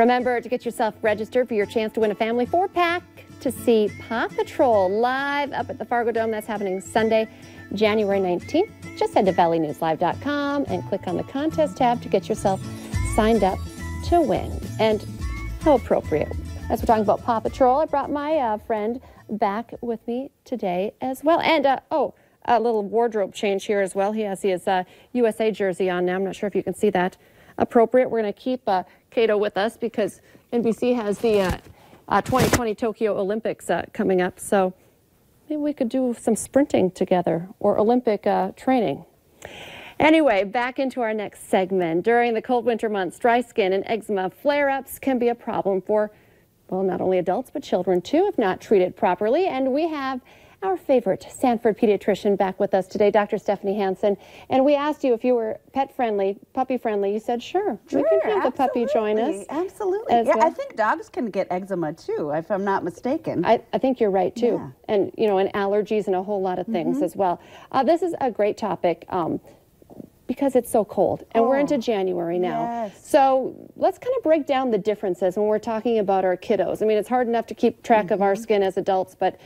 Remember to get yourself registered for your chance to win a family 4-pack to see Paw Patrol live up at the Fargo Dome. That's happening Sunday, January 19th. Just head to valleynewslive.com and click on the contest tab to get yourself signed up to win. And how appropriate. As we're talking about Paw Patrol, I brought my friend back with me today as well. And, a little wardrobe change here as well. He has his USA jersey on now. I'm not sure if you can see that. Appropriate. We're going to keep Cato with us because NBC has the 2020 Tokyo Olympics coming up. So maybe we could do some sprinting together or Olympic training. Anyway, back into our next segment. During the cold winter months, dry skin and eczema flare-ups can be a problem for, well, not only adults, but children too, if not treated properly. And we have our favorite Sanford pediatrician back with us today, Dr. Stephanie Hansen. And we asked you if you were pet-friendly, puppy-friendly. You said, sure, we can have the puppy join us. Absolutely. Yeah, well. I think dogs can get eczema too, if I'm not mistaken. I think you're right too. Yeah. And, you know, and allergies and a whole lot of things as well. This is a great topic. Because it's so cold and we're into January now. Yes. So let's kind of break down the differences when we're talking about our kiddos. I mean, it's hard enough to keep track of our skin as adults, but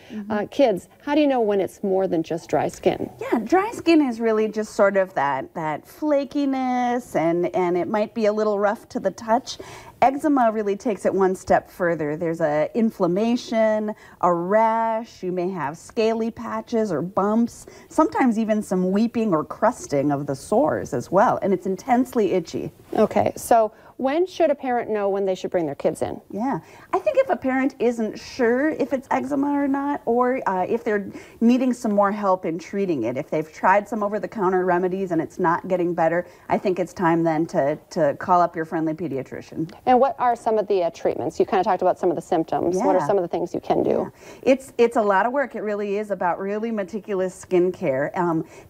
kids, how do you know when it's more than just dry skin? Yeah, dry skin is really just sort of that flakiness and it might be a little rough to the touch. Eczema really takes it one step further. There's a inflammation, a rash, you may have scaly patches or bumps, sometimes even some weeping or crusting of the sores as well, and it's intensely itchy. Okay, so when should a parent know when they should bring their kids in? Yeah, I think if a parent isn't sure if it's eczema or not, or if they're needing some more help in treating it, if they've tried some over-the-counter remedies and it's not getting better, I think it's time then to call up your friendly pediatrician. And what are some of the treatments? You kind of talked about some of the symptoms. Yeah. What are some of the things you can do? Yeah. It's a lot of work. It really is about really meticulous skin care.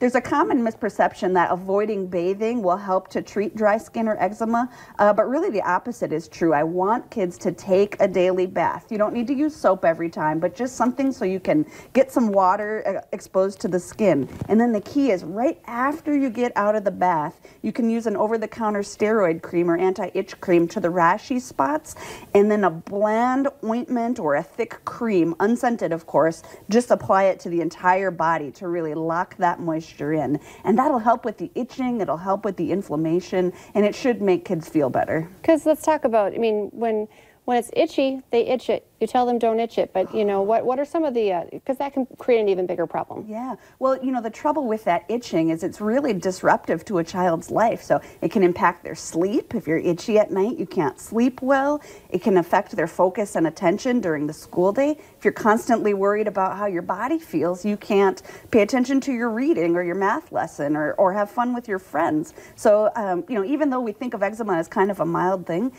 There's a common misperception that avoiding bathing will help to treat dry skin or eczema, but really the opposite is true. I want kids to take a daily bath. You don't need to use soap every time, but just something so you can get some water exposed to the skin. And then the key is right after you get out of the bath, you can use an over-the-counter steroid cream or anti-itch cream to the rashy spots, and then a bland ointment or a thick cream, unscented of course, just apply it to the entire body to really lock that moisture in. And that'll help with the itching, it'll help with the inflammation, and it should make kids feel better. Because let's talk about, I mean, when it's itchy, they itch it. You tell them don't itch it, but you know, what are some of the, because that can create an even bigger problem. Yeah, well, you know, the trouble with that itching is it's really disruptive to a child's life. So it can impact their sleep. If you're itchy at night, you can't sleep well. It can affect their focus and attention during the school day. If you're constantly worried about how your body feels, you can't pay attention to your reading or your math lesson or have fun with your friends. So, you know, even though we think of eczema as kind of a mild thing,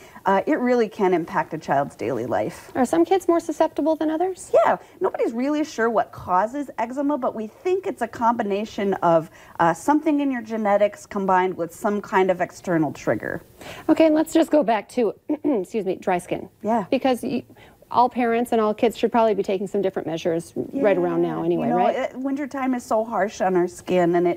it really can impact a child's daily life. Are some kids more susceptible than others? Yeah, nobody's really sure what causes eczema, but we think it's a combination of something in your genetics combined with some kind of external trigger. Okay, and let's just go back to, excuse me, dry skin. Yeah. Because all parents and all kids should probably be taking some different measures right around now anyway, right? Wintertime is so harsh on our skin, and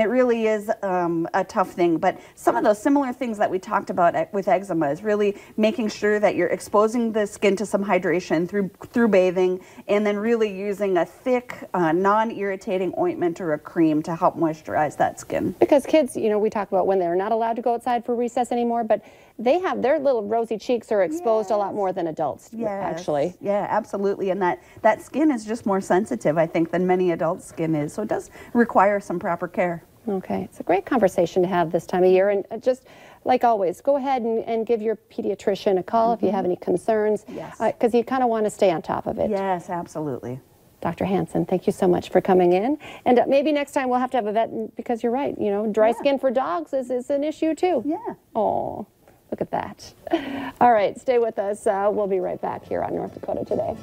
it really is a tough thing. But some of those similar things that we talked about with eczema is really making sure that you're exposing the skin to some hydration through bathing, and then really using a thick, non-irritating ointment or a cream to help moisturize that skin. Because kids, you know, we talk about when they're not allowed to go outside for recess anymore, but they have their little rosy cheeks are exposed a lot more than adults, actually. Yeah, absolutely. And that skin is just more sensitive, I think, than many adult skin is. So it does require some proper care. Okay. It's a great conversation to have this time of year. And just like always, go ahead and give your pediatrician a call if you have any concerns. Yes. Because you kind of want to stay on top of it. Yes, absolutely. Dr. Hansen, thank you so much for coming in. And maybe next time we'll have to have a vet, because you're right, you know, dry skin for dogs is an issue too. Yeah. Oh. Look at that. All right, stay with us. We'll be right back here on North Dakota Today.